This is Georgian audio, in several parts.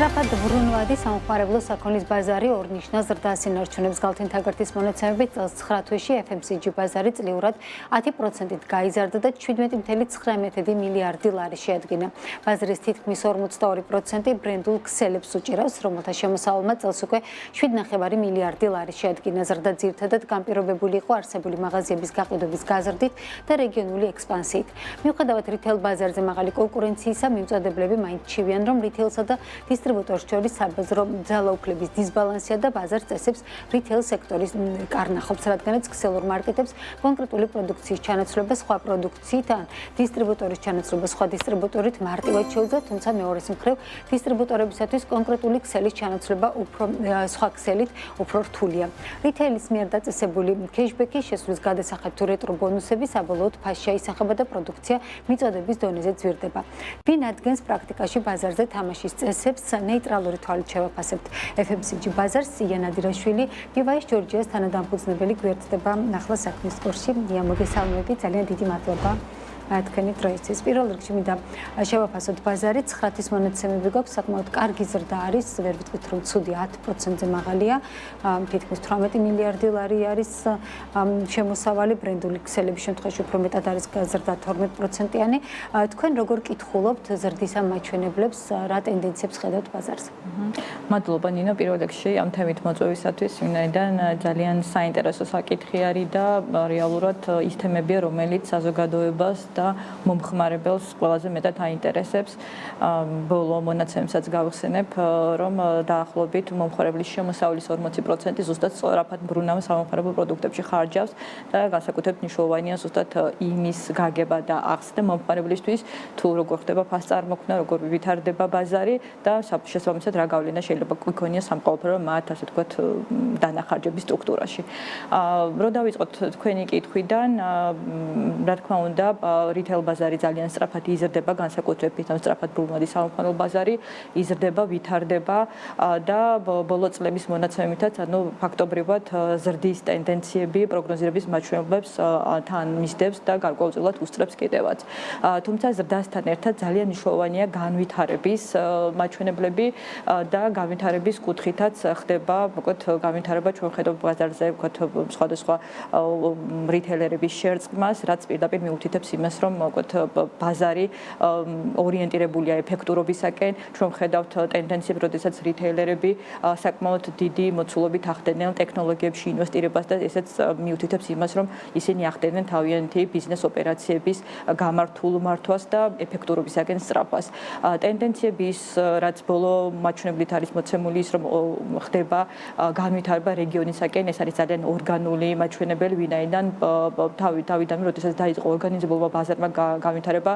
სწრაფად ბრუნვადი სამხმარებლო საქონლის ბაზარი ორნიშნავს ზრდას ინარჩუნებს გალთენთაგრეთის მონაცემებით წელს 9 თვეში FMCG ბაზარი წლიურად 10%-ით გაიზარდა და 17.19 მილიარდი ლარი შეადგინა. ბაზრის თითქმის 42% ბრენდულ ქსელებს უჭირავს, რომელთა შემოსავალმა წელს უკვე 7.5 მილიარდი ლარი შეადგინა. ზრდა ძირითადად განპირობებული იყო არსებული მაღაზიების გაყიდვების გაზრდით და რეგიონული ექსპანსიით. მიუხედავად რითეილ ბაზარზე მაღალი კონკურენციისა, მიმწოდებლები მაინც ჩივიან, რომ რითეილსა და დისტრიბუტორს შორის საბაზრო ძალაუფლების დისბალანსია და ბაზარ წესებს რითეილ სექტორის კარნახობს, რადგანაც ქსელურ მარკეტებს კონკრეტული პროდუქციის ჩანაცვლება სხვა პროდუქციით ან დისტრიბუტორის ჩანაცვლება სხვა დისტრიბუტორით მარტივად შეუძლიათ, თუმცა მეორეს მხრივ დისტრიბუტორებისათვის კონკრეტული ქსელის ჩანაცვლება სხვა ქსელით უფრო რთულია. რითეილის მიერ დაწესებული კეშბექი შესვლის გადასახად თუ რეტრო ბონუსები საბოლოოდ ფასში აისახება და პროდუქცია მიწოდების დონეზე ძვირდება. ვინ ადგენს პრაქტიკაში ბაზარზე თამაშის წესებს ნეიტრალური თვალით შევაფასებთ. FMCG ბაზარს ია ნადირაშვილი, ბივაის ჯორჯიას თანადამფუძნებელი გვერდდება ახლა საქმის კურსში. ია, მოგესალმებით, ძალიან დიდი მადლობა. თქვენი დროისთვის. პირველ რიგში მინდა შევაფასოთ ბაზარი 9 თვის მონაცემები გვაქვს, საკმაოდ კარგი ზრდა არის, ვერ ვიტყვით რომ ცუდი 10%-ზე მაღალია, თითქმის 18 მილიარდი ლარი არის შემოსავალი, ბრენდული ქსელების შემთხვევაში უფრო მეტად არის ზრდა 12%-იანი. თქვენ როგორ კითხულობთ ზრდის ამ მაჩვენებლებს, რა ტენდენციებს ხედავთ ბაზარზე? მადლობა ნინო, პირველ რიგში ამ თემით მოწვევისათვის, ვინაიდან ძალიან საინტერესო საკითხი არის და რეალურად ის თემებია, რომელიც საზოგადოებას და მომხმარებელს ყველაზე მეტად აინტერესებს. ბოლო მონაცემებსაც გავხსენებ, რომ დაახლოებით მომხმარებლის შემოსავლის 40% ზუსტად სწრაფად ბრუნავს სამომხმარებლო პროდუქტებში ხარჯავს და განსაკუთრებით მნიშვნელოვანია ზუსტად იმის გაგება და ახსნა მომხმარებლისთვის, თუ როგორ ხდება ფასწარმოქმნა, როგორ ვითარდება ბაზარი და შესაბამისად რა გავლენა შეიძლება იქონია სამყაროებრივ მათ, ასე ვთქვათ, დანახარჯების სტრუქტურაში. რო დავიწყოთ თქვენი კითხვიდან, რა თქმა უნდა, რითეილ ბაზარი ძალიან სწრაფად იზრდება, განსაკუთრებით ამ სწრაფად ბრუნვადი სამომხმარებლო ბაზარი იზრდება, ვითარდება და ბოლო წლების მონაცემებითაც, ანუ ფაქტობრივად ზრდის ტენდენციები პროგნოზირების მაჩვენებლებს თან მისდევს და გარკვეულწილად უსწრებს კიდევაც. თუმცა ზრდასთან ერთად ძალიან მნიშვნელოვანია განვითარების მაჩვენებლები და განვითარების კუთხითაც ხდება, მოკლედ განვითარება ჩვენ ხედავთ ბაზარზე, ვთქვათ, სხვადასხვა რითეილერების შერწყმას, რაც პირდაპირ მიუთითებს იმას, რომ მოკლედ ბაზარი ორიენტირებულია ეფექტურობისაკენ. ჩვენ ხედავთ ტენდენციებს, როდესაც რითეილერები საკმაოდ დიდი მოცულობით ახდენენ ტექნოლოგიებში ინვესტირებას და ესეც მიუთითებს იმას, რომ ისინი ახდენენ თავიანთი ბიზნეს ოპერაციების გამართულ მართვას და ეფექტურობისაკენ სწრაფას. ტენდენციების, რაც ბოლო მაჩვენებლით არის მოცემული, ის რომ ხდება განვითარება რეგიონისაკენ, ეს არის ძალიან ორგანული მაჩვენებელი, ვინაიდან თავიდან, როდესაც დაიწყო ორგანიზებულმა ბაზარმა განვითარება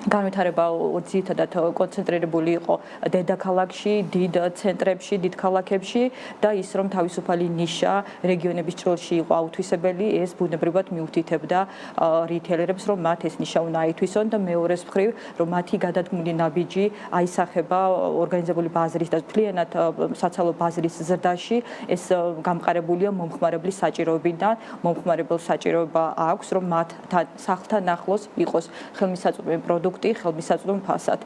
ძირითადად კონცენტრირებული იყო დედაქალაქში, დიდ ცენტრებში, დიდ ქალაქებში და ის რომ თავისუფალი ნიშა რეგიონების ჭრილში იყო აუთვისებელი, ეს ბუნებრივად მიუთითებდა რითეილერებს, რომ მათ ეს ნიშა უნდა აითვისონ და მეორეს მხრივ, რომ მათი გადადგმული ნაბიჯი აისახება ორგანიზებული ბაზრის და მთლიანად საცალო ბაზრის ზრდაში, ეს გამყარებულია მომხმარებლის საჭიროებიდან, მომხმარებელს საჭიროება აქვს, რომ მათთან სახლთან ახლოს იყოს ხელმისაწვდომი პროდუქტი, ხელმისაწვდომი ფასად.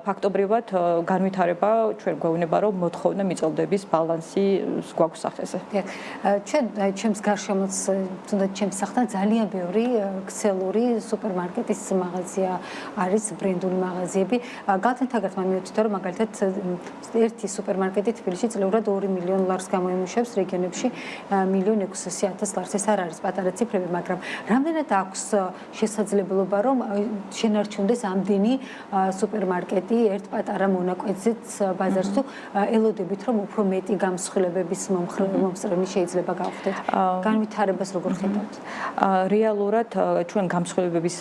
ფაქტობრივად განვითარება ჩვენ გვეუბნება, რომ მოთხოვნა მიწოდების ბალანსი გვაქვს სახეზე. ჩემს გარშემოც, თუნდაც ჩემს სახლთან ძალიან ბევრი ქსელური სუპერმარკეტის მაღაზია არის, ბრენდული მაღაზიები. გალთენთაგრეთმა მიუთითა, რომ მაგალითად ერთი სუპერმარკეტი თბილისში წლიურად 2 მილიონ ლარს გამოიმუშავებს, რეგიონებში 1.600.000 ლარს. ეს არ არის პატარა ციფრები, მაგრამ რამდენად აქვს შესაძლებლობა, რომ შენარჩუნდეს ამდენი სუპერმარკეტი ერთ პატარა მონაკვეთზეც ბაზარს, თუ ელოდებით, რომ უფრო მეტი გამსხვილებების მომსწრენი შეიძლება გავხდეთ? განვითარებას როგორ ხედავთ? რეალურად ჩვენ გამსხვილებების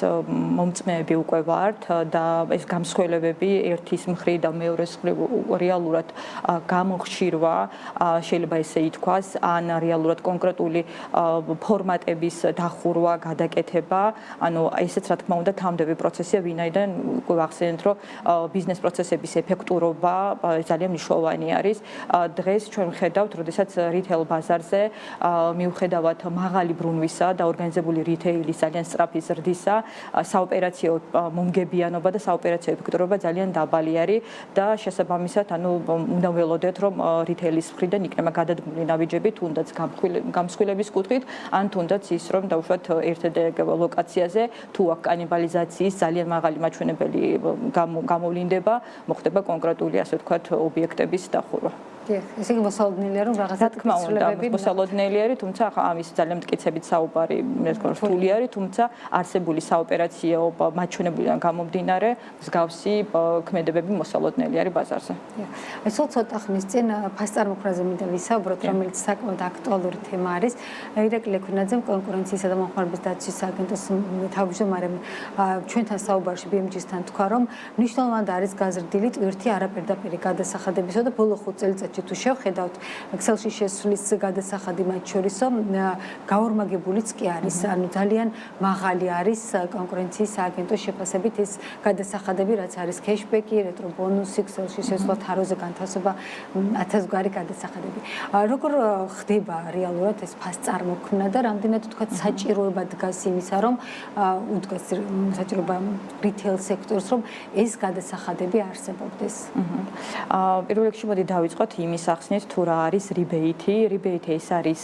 მომწმეები უკვე ვართ და ეს გამსხვილებები ერთის მხრივ და მეორეს მხრივ რეალურად გამოხშირვა, შეიძლება ესე ითქვას, ან რეალურად კონკრეტული ფორმატების დახურვა, გადაკეთება, ანუ ესეც რა თქმა უნდა თამდები პროცესია, ვინაიდან ვინაიდან გვახსენეთ, რომ ბიზნეს პროცესების ეფექტურობა ძალიან მნიშვნელოვანი არის. დღეს ჩვენ ვხედავთ, როდესაც რიტეილ ბაზარზე მიუხედავად მაღალი ბრუნვისა და ორგანიზებული რიტეილის ძალიან სწრაფი ზრდისა, საოპერაციო მომგებიანობა და საოპერაციო ეფექტურობა ძალიან დაბალი არის და შესაბამისად, უნდა ველოდეთ, რომ რიტეილის მხრიდან იქნება გადადგმული ნაბიჯები, თუნდაც გამსხვილების კუთხით, ან თუნდაც ის, რომ დაუშვათ ერთ-ერთ ლოკაციაზე თუ აქ კანიბალიზაციის ძალიან მაღალი მაჩვენებელი გამოვლინდება, მოხდება კონკრეტული, ასე ვთქვათ, ობიექტების დახურვა. ესე იგი მოსალოდნელია რომ რაღაცა თქმა უნდა მოსალოდნელი არის, თუმცა ამის ძალიან მტკიცებით საუბარი, რთული არის, თუმცა არსებული საოპერაციო მაჩვენებლიდან გამომდინარე, მსგავსი ქმედებები მოსალოდნელი არის ბაზარზე. სულ ცოტა ხნის წინ ფასწარმოქმნაზე მინდა ვისაუბროთ, რომელიც საკმაოდ აქტუალური თემა არის. ირაკლი ექვინაძემ კონკურენციისა და მომხმარების დაცვის სააგენტოს თავმჯდომარემ ჩვენთან საუბარში BMG-სთან თქვა, რომ მნიშვნელოვანი არის გაზრდილი ტვირთი არაპირდაპირი გადასახადებისა და ბოლო 5 წელიწადში თუ შევხედავთ Excel-ში შესulis გადასახადი მათ შორისო გაორმაგებულიც კი არის. ანუ ძალიან მაღალი არის კონკურენციის სააგენტოს შეფასებით ის გადასახადები, რაც არის cashback-ი, retro bonus-ი, Excel-ში შესვლა თაროზე განთავსება 1000 გვარი გადასახადები. როგორ ხდება რეალურად ეს ფასწარმოქმნა და რამდენად თქვა საჭიროება დგას იმისა, რომ უდგას საჭიროება retail სექტორს, რომ ეს გადასახადები არსებობდეს? პირველ რიგში მოდი დავიწყოთ იმის ახსნით, თუ რა არის rebate-ი. Rebate ეს არის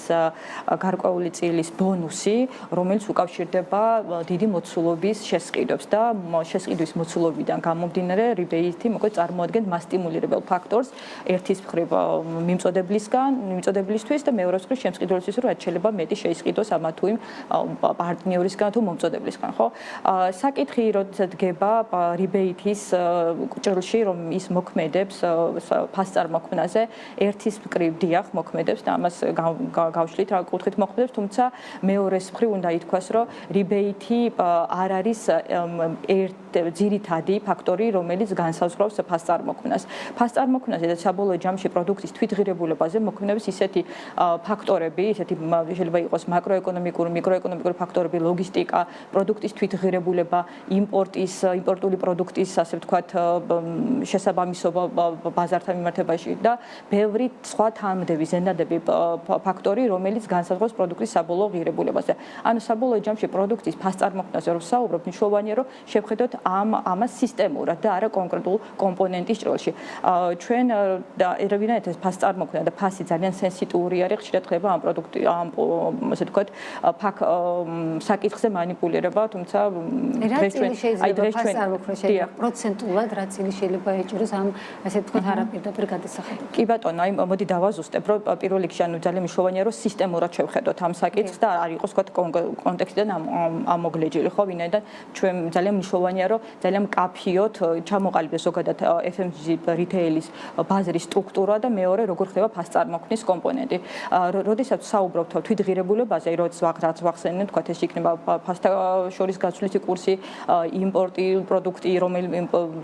გარკვეული წილის ბონუსი, რომელიც უკავშირდება დიდი მოცულობის შესყიდვებს და შესყიდვის მოცულობიდან გამომდინარე rebate-ი მოკლედ წარმოადგენს მასტიმულირებელ ფაქტორს ერთის მხრივ მიმწოდებლისთვის და მეორეს მხრივ შემსყიდველისთვის, რომ რაც შეიძლება მეტი შეისყიდოს ამა თუ იმ პარტნიორისგან თუ მომწოდებლისგან, ხო? საკითხი როდესაც დგება rebate-ის ჭრილში, რომ ის მოქმედებს ფასწარმოქმნაზე, ერთის მხრივ დიახ მოქმედებს და ამას გავშლით რა კუთხით მოქმედებს, თუმცა მეორეს მხრივ უნდა ითქვას, რომ rebate-ი არ არის ძირითადი ფაქტორი, რომელიც განსაზღვრავს ფასწარმოქმნას. ფასწარმოქმნაზე და საბოლოო ჯამში პროდუქტის თვითღირებულებაზე მოქმედებს ისეთი ფაქტორები, ისეთი შეიძლება იყოს მაკროეკონომიკური, მიკროეკონომიკური ფაქტორები, ლოგისტიკა, პროდუქტის თვითღირებულება, იმპორტული პროდუქტის, ასე ვთქვათ, შესაბამისობა ბაზართან მიმართებაში და ბევრი სხვა თანამდებები, ზენდადები ფაქტორი, რომელიც განსაზღვრავს პროდუქტის საბოლოო ღირებულებაზე. ანუ საბოლოო ჯამში პროდუქტის ფასწარმოქმნაზე რომ ვსაუბრობ, მნიშვნელოვანია რომ შევხედოთ ამას სისტემურად და არა კონკრეტულ კომპონენტის ჭრილში. ჩვენ ვინაიდან ეს ფასწარმოქმნა და ფასი ძალიან სენსიტიური არის, ხშირად ხდება ამ პროდუქტი, ასე ვთქვათ, საკითხზე манипуლირება, თუმცა დღეს ჩვენ ფასწარმოქმნა შეიძლება პროცენტულად რა წილი შეიძლება ეჭიროს ამ ასე ვთქვათ არაპირდაპირ გადასახადებს. კი ბატონო, აი მოდი დავაზუსტებ, რომ პირველ რიგში ძალიან მნიშვნელოვანია რომ სისტემურად შევხედოთ ამ საკითხს და არ იყოს ვთქვათ კონტექსტიდან ამოგლეჯილი, ხო, ვინაიდან ჩვენ ძალიან მნიშვნელოვანია რომ ძალიან მკაფიოდ ჩამოყალიბდეს ზოგადად FMCG რიტეილის ბაზრის სტრუქტურა და მეორე როგორ ხდება ფასწარმოქმნის კომპონენტი. როდესაც საუბრობთ თვითღირებულებაზე, რაც ვახსენეთ, თქვათ ეს იქნება ფასთა შორის გაცვლითი კურსი, იმპორტი პროდუქტი,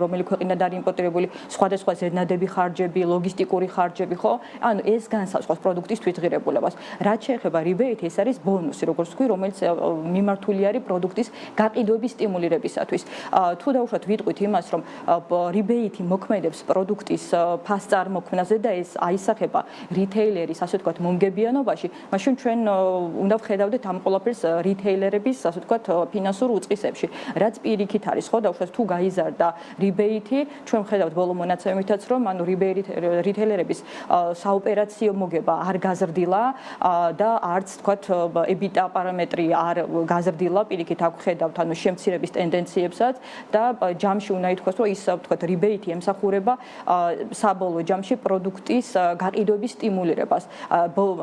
რომელი ქვეყნიდან არის იმპორტირებული, სხვადასხვა ზედნადები ხარჯები, ლოგისტიკური ხარჯები, ხო? ანუ ეს განსაზღვრავს პროდუქტის თვითღირებულებას. რაც შეეხება rebate, ეს არის ბონუსი, როგორც ვთქვი, რომელიც მიმართული არის პროდუქტის გაყიდვების სტიმულირებისათვის. თუ დავუშვათ ვიტყვით იმას, რომ rebate მოქმედებს პროდუქტის ფასწარმოქმნაზე და ეს აისახება რიტეილერის, ასე ვთქვათ, მომგებიანობაში, მაშინ ჩვენ უნდა ვხედავდეთ ამ ყველაფერს რიტეილერების, ასე ვთქვათ, ფინანსურ უწყისებში. რაც პირიქით არის, ხო, დავუშვათ თუ გაიზარდა rebate, ჩვენ ვხედავთ ბოლო მონაცემითაც, რომ ანუ რიტეილერების საოპერაციო მოგება არ გაზრდილა და არც ვთქვათ EBITDA პარამეტრი არ გაზრდილა, პირიქით აქ ვხედავთ ანუ შემცირების ტენდენციებსაც და ჯამში უნდა ითქვას, რომ ის ვთქვათ rebate ემსახურება საბოლოო ჯამში პროდუქტის გაყიდვების სტიმულირებას.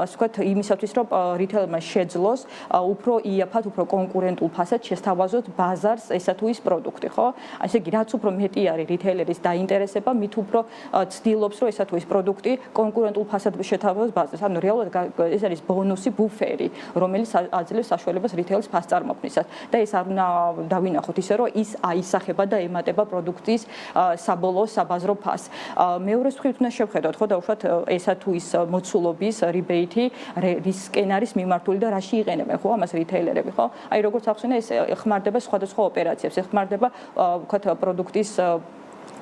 ასე ვთქვათ იმისათვის, რომ რიტეილერმა შეძლოს უფრო იაფად, უფრო კონკურენტულ ფასად შესთავაზოს ბაზარს ესა თუ ის პროდუქტი, ხო? ასე იგი რაც უფრო მეტი არის რიტეილერის დაინტერესება, მით უფრო ცდილობს, რომ ესა თუ ის პროდუქტი პროდუქტი კონკურენტულ ფასად შეთავაზოს ბაზას. ანუ რეალურად ეს არის ბონუსი, ბუფერი, რომელიც აძლევს საშუალებას რიტეილის ფასს წარმოქმნისას. და ეს არ უნდა დავინახოთ ისე, რომ ის აისახება და ემატება პროდუქტის საბოლოო საბაზრო ფასს. მეორე მხრივ უნდა შევხედოთ, ხო, დაუშვათ ესა თუ ის მოცულობის რიბეითი რისკენ არის მიმართული და რაში იყენებენ, ხო, ამას რიტეილერები, ხო? აი როგორც ახსენე, ეს ეხმარდება სხვადასხვა ოპერაციებს, ეხმარდება ვთქვათ პროდუქტის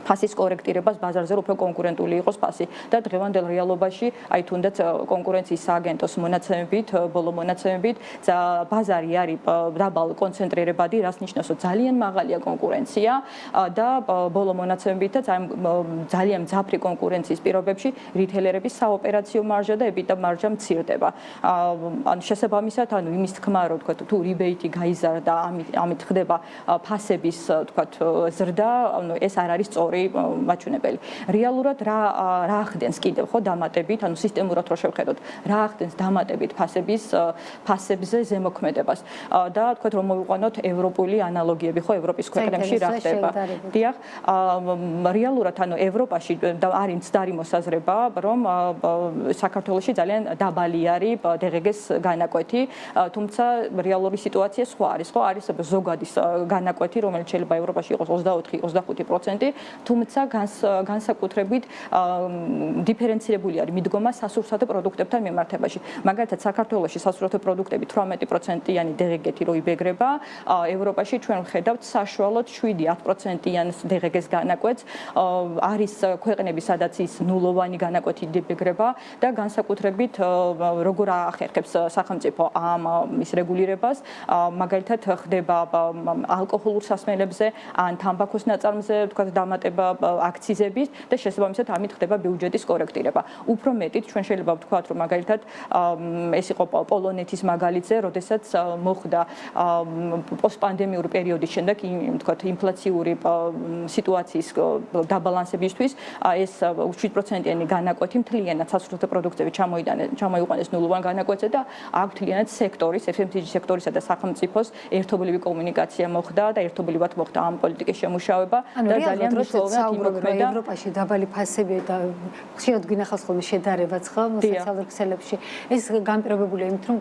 ფასის კორექტირებას ბაზარზე უფრო კონკურენტული იყოს ფასი და დღევანდელ რეალობაში აი თუნდაც კონკურენციის სააგენტოს მონაცემებით, ბოლო მონაცემებით, ბაზარი არის დაბალ კონცენტრირებადი, რაც ნიშნავს, რომ ძალიან მაღალია კონკურენცია და ბოლო მონაცემებით და ძალიან მძაფრი კონკურენციის პირობებში რიტეილერების საოპერაციო მარჟა და EBITDA მარჟა მცირდება. ანუ შესაბამისად, ანუ იმის თქმა, რომ თქვა თუ რიბეითი გაიზარდა, ამით ხდება ფასების თქვა ზრდა, ანუ ეს არ არის სწორი მაჩვენებელი. რეალურად რა ხდენს კიდევ ხო დამატებით, ანუ სისტემურად რო შევხედოთ, რა ხდენს დამატებით ფასებზე ზემოქმედებას და თქვათ რომ მოვიყვანოთ ევროპული ანალოგიები, ხო ევროპის ქვეყნებში რა ხდება. დიახ, რეალურად ანუ ევროპაში არის მცდარი მოსაზრება, რომ საქართველოში ძალიან დაბალი არის DGG-ს განაკვეთი, თუმცა რეალური სიტუაცია სხვა არის, ხო არის ზოგადის განაკვეთი, რომელიც შეიძლება ევროპაში იყოს 24-25%, თუმცა განსაკუთრებით დიფერენცირებული არის მიდგომა სასურსათო პროდუქტებთან მიმართებაში. მაგალითად, საქართველოში სასურსათო პროდუქტები 18%-იანი DGG-ი რო იბეგრება, ევროპაში ჩვენ ვხედავთ საშუალოდ 7-10%-იან DGG-ს განაკვეთს. არის ქვეყნები, სადაც ის ნულოვანი განაკვეთი იბეგრება და განსაკუთრებით როგორ ახერხებს სახელმწიფო ამ ის რეგულირებას, მაგალითად ხდება ალკოჰოლურ სასმელებზე ან თამბაქოს ნაწარმზე, თქვა დამატება აქციზების და შესაბამისად ამით ხდება ბიუჯეტის კორექტირება. უფრო მეტით ჩვენ შეიძლება ვთქვათ, რომ მაგალითად ეს იყო პოლონეთის მაგალითზე, როდესაც მოხდა პოსტპანდემიური პერიოდის შემდეგ, ვთქვათ, ინფლაციური სიტუაციის დაბალანსებისთვის ეს 7%-იანი განაკვეთი მთლიანად სასურსათო პროდუქტები ჩამოიყვანეს ნულოვან განაკვეთზე და აქ მთლიანად სექტორის, FMCG სექტორისა და სახელმწიფოს ერთობლივი კომუნიკაცია მოხდა და ერთობლივად მოხდა ამ პოლიტიკის შემუშავება და ძალიან მნიშვნელოვნად იმოქმედა ევროპაში დაბალი ფასები და ხშირად გვინახავს ხოლმე შედარებაც ხო სოციალურ ქსელებში. ეს განპირობებულია იმით, რომ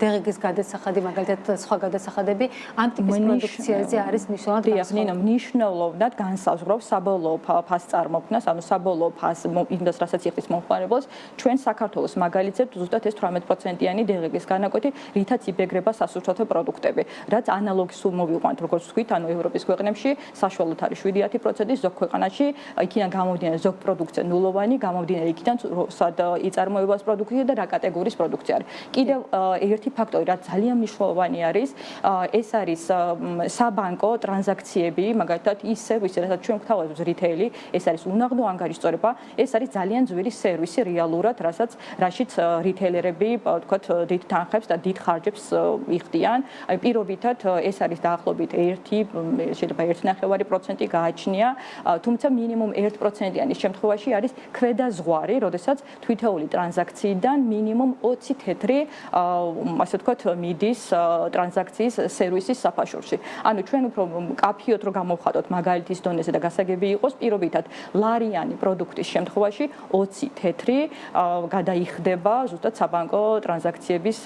DGG-ს გადასახადი, მაგალითად სხვა გადასახადები ამ ტიპის პროდუქციაზე არის მნიშვნელოვნად განსხვავებული. მნიშვნელოვნად განსაზღვრავს საბოლოო ფასს წარმოქმნას, ანუ საბოლოო ფასს იმას, რასაც იხდის მომხმარებელს, ჩვენ საქართველოს მაგალითზე ზუსტად ეს 18%-იანი DGG-ს განაკვეთი, რითაც იბეგრება სასურსათო პროდუქტები, რაც ანალოგს მოვიყვანთ, როგორც ვთქვით, ანუ ევროპის ქვეყნებში საშუალოდ არის 7-10%, ზოგ ქვეყანაში იქიდან გამომდინარე ზოგ პროდუქცია ნულოვანი, გამომდინარე იქიდან სად იწარმოებას პროდუქცია და რა კატეგორიის პროდუქცია არის. კიდევ ერთი ფაქტორი, რაც ძალიან მნიშვნელოვანი არის, ეს არის საბანკო ტრანზაქციები, მაგალითად ისე, ვისაც ჩვენ გვთავაზობს რიტეილი, ეს არის უნაღდო ანგარიშწორება, ეს არის ძალიან ძვირი სერვისი რეალურად, რაშიც რიტეილერები, ვთქვათ, დიდ თანხებს და დიდ ხარჯებს იხდიან. აი პირობითად ეს არის დაახლოებით 1.5% გააჩნია, თუმცა მინიმუმ 1%-იანის შემთხვევაში არის ქვედა ზღვარი, როდესაც თვითეული ტრანზაქციიდან მინიმუმ 20 თეთრი, ასე ვთქვათ, მიდის ტრანზაქციის სერვისის საფაშურში. ანუ ჩვენ უფრო კაფიოთ რო გამოვხატოთ მაგალითის დონეზე და გასაგები იყოს, პირობითად ლარიანი პროდუქტის შემთხვევაში 20 თეთრი გადაიხდება ზუსტად საბანკო ტრანზაქციების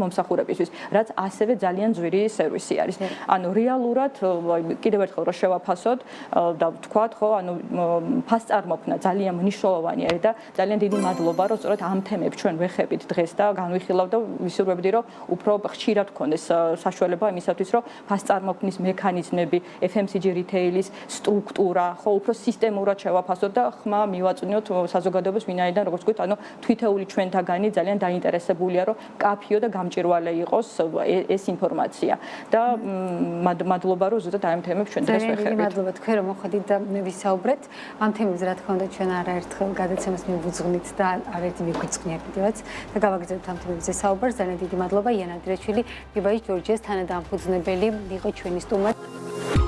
მომსახურებისთვის, რაც ასევე ძალიან ძვირი სერვისი არის. ანუ რეალურად კიდევ ერთხელ რო შევაფასოთ და ვთქვათ, ხო, ანუ ფასს წარმოქმნა ძალიან მნიშვნელოვანი არის და ძალიან დიდი მადლობა, რომ სწორედ ამ თემებს ჩვენ ვეხებით დღეს და განვიხილავ და ვისურვებდი, რომ უფრო ხშირად გქონდეს საშუალება იმისათვის, რომ ფასს წარმოქმნის მექანიზმები, FMCG რიტეილის სტრუქტურა, ხო, უფრო სისტემურად შევაფასოთ და ხმა მივაწვდიოთ საზოგადოებას, ვინაიდან როგორც ვთქვით, ანუ თვითეული ჩვენთაგანი ძალიან დაინტერესებულია, რომ კაფიო და გამჭირვალე იყოს ეს ინფორმაცია და მადლობა, რომ ზუსტად ამ თემებს ჩვენ დღეს ვეხებით. მადლობა თქვენ რომ მოხვედით და ვისაუბრეთ. ამ თემებზე რა თქმა უნდა ჩვენ არაერთხელ გადაცემას მივუძღვნით და არაერთი მიგვიწყნია კიდევაც და გავაგრძელებთ ამ თემებზე საუბარს. ძალიან დიდი მადლობა იანა დირეჩვილი, ბიბაის ჯორჯიას თანადამფუძნებელი იყო ჩვენი სტუმარი.